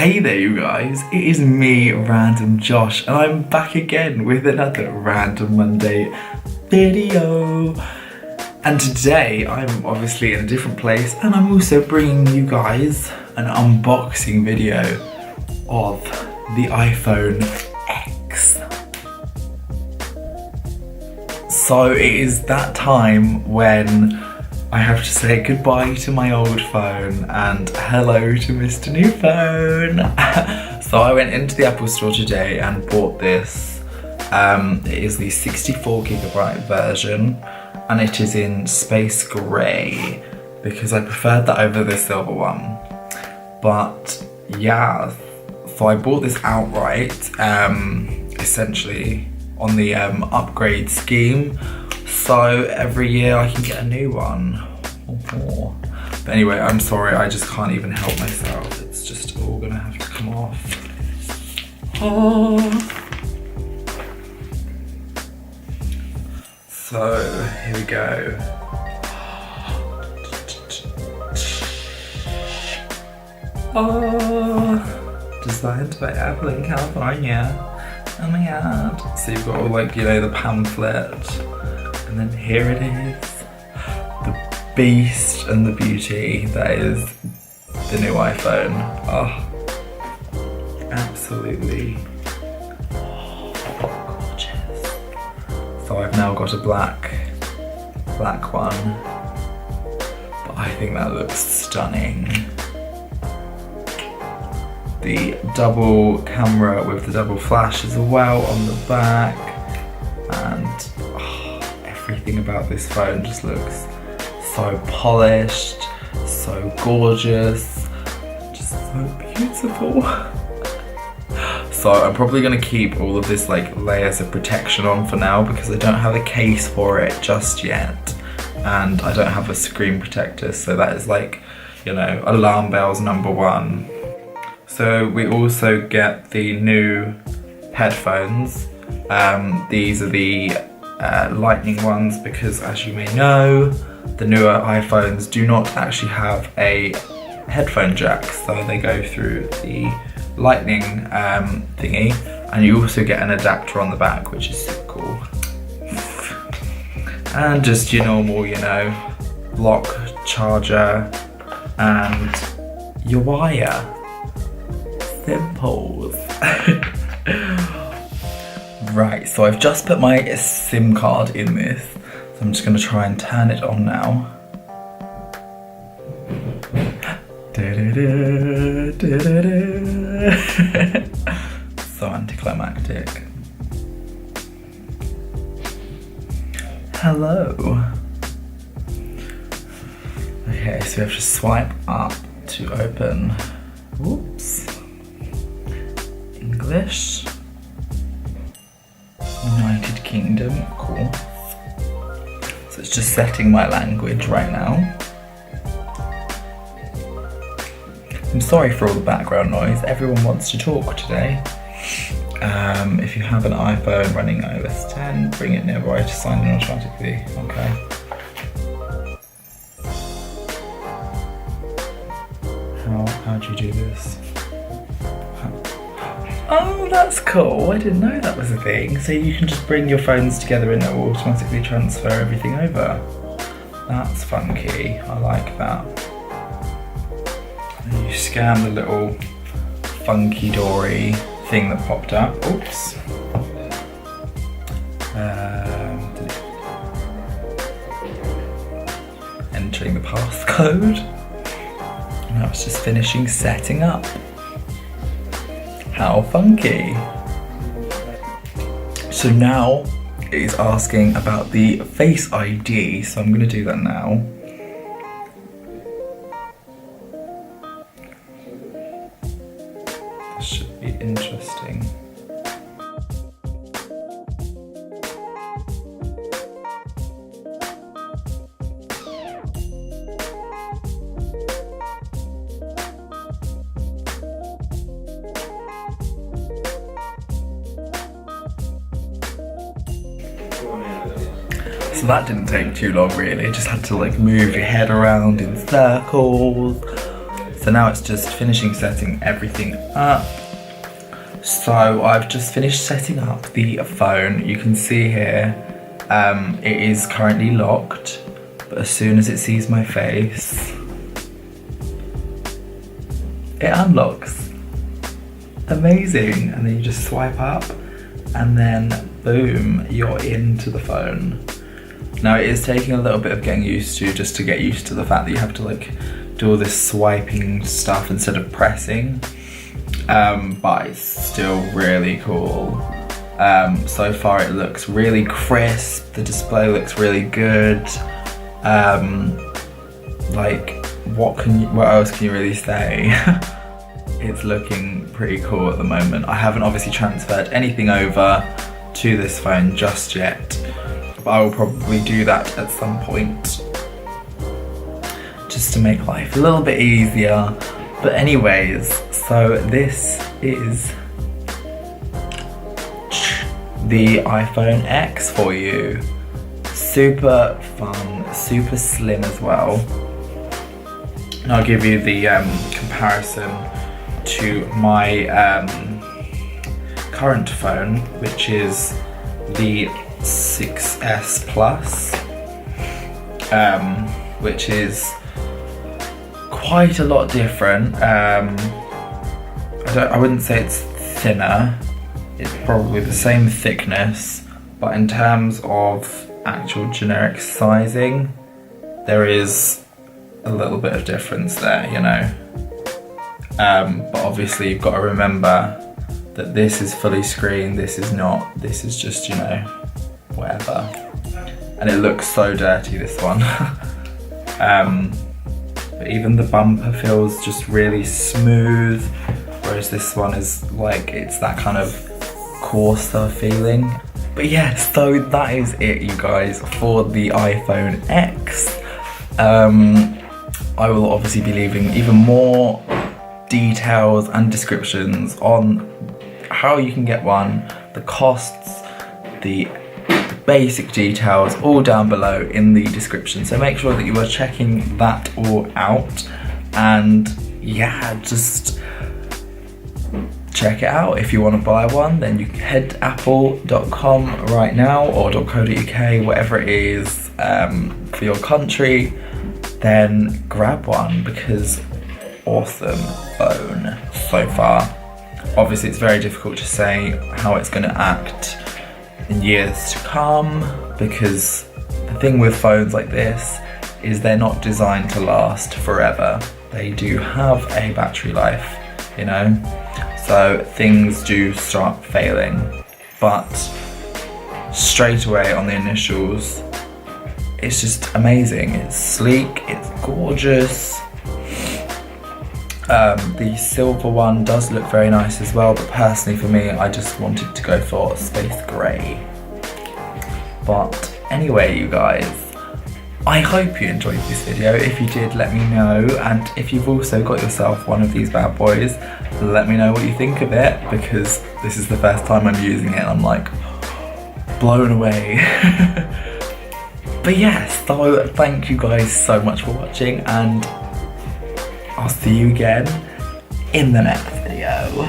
Hey there you guys, it is me, RandomJosh, and I'm back again with another Random Monday video. And today I'm obviously in a different place, and I'm also bringing you guys an unboxing video of the iPhone X. So it is that time when I have to say goodbye to my old phone and hello to Mr. New Phone. So I went into the Apple store today and bought this. It is the 64GB version and it is in space grey because I preferred that over the silver one. But yeah, so I bought this outright, essentially on the upgrade scheme. So every year I can get a new one or more. But anyway, I'm sorry, I just can't even help myself. It's just all gonna have to come off. Oh. So here we go. Oh, designed by Apple in California. Oh my god. So you've got all like, you know, the pamphlet. And then here it is, the beast and the beauty that is the new iPhone. Oh, absolutely gorgeous. So I've now got a black one, but I think that looks stunning. The double camera with the double flash as well on the back, and everything about this phone just looks so polished, so gorgeous, just so beautiful. So I'm probably gonna keep all of this like layers of protection on for now because I don't have a case for it just yet, and I don't have a screen protector, so that is like, you know, alarm bells #1. So we also get the new headphones. These are the lightning ones because, as you may know, the newer iPhones do not actually have a headphone jack, so they go through the lightning thingy, and you also get an adapter on the back, which is super cool. And just your normal, you know, lock, charger, and your wire. Simple. Right, so I've just put my SIM card in this, so I'm just going to try and turn it on now. So anticlimactic. Hello. Okay, so we have to swipe up to open. Whoops. English. United Kingdom, cool. So it's just setting my language right now. I'm sorry for all the background noise, everyone wants to talk today. If you have an iPhone running iOS 10, bring it nearby to sign in automatically, okay. How do you do this? Oh, that's cool. I didn't know that was a thing. So you can just bring your phones together and it will automatically transfer everything over. That's funky. I like that. And you scan the little funky dory thing that popped up. Oops. Entering the passcode. And now it's just finishing setting up. How funky. So now it is asking about the Face ID, so I'm going to do that now. This should be interesting. So that didn't take too long really, just had to like move your head around in circles. So now it's just finishing setting everything up. So I've just finished setting up the phone. You can see here, it is currently locked, but as soon as it sees my face, it unlocks. Amazing. And then you just swipe up and then boom, you're into the phone. Now it is taking a little bit of getting used to, just to get used to the fact that you have to like do all this swiping stuff instead of pressing. But it's still really cool. So far it looks really crisp, the display looks really good. Like what else can you really say? It's looking pretty cool at the moment. I haven't obviously transferred anything over to this phone just yet, but I will probably do that at some point, just to make life a little bit easier. But anyways, so this is the iPhone X for you. Super fun, super slim as well. And I'll give you the comparison to my current phone, which is the 6S Plus, which is quite a lot different. I wouldn't say it's thinner, it's probably the same thickness, but in terms of actual generic sizing, there is a little bit of difference there, you know. But obviously you've got to remember that this is fully screen, this is not, this is just, you know, whatever. And it looks so dirty, this one. But even the bumper feels just really smooth, whereas this one is like, it's that kind of coarser feeling. But yeah, so that is it, you guys, for the iPhone X. I will obviously be leaving even more details and descriptions on how you can get one, the costs, the basic details, all down below in the description. So make sure that you are checking that all out, and yeah, just check it out. If you want to buy one, then you can head to apple.com right now, or .co.uk, whatever it is for your country, then grab one, because awesome phone so far. Obviously it's very difficult to say how it's going to act in years to come, because the thing with phones like this is they're not designed to last forever. They do have a battery life, you know, so things do start failing, but straight away on the initials, it's just amazing. It's sleek, it's gorgeous. The silver one does look very nice as well, but personally for me, I just wanted to go for space grey. But anyway, you guys, I hope you enjoyed this video. If you did, let me know, and if you've also got yourself one of these bad boys, let me know what you think of it, because this is the first time I'm using it and I'm like blown away. But yeah, so thank you guys so much for watching, and I'll see you again in the next video.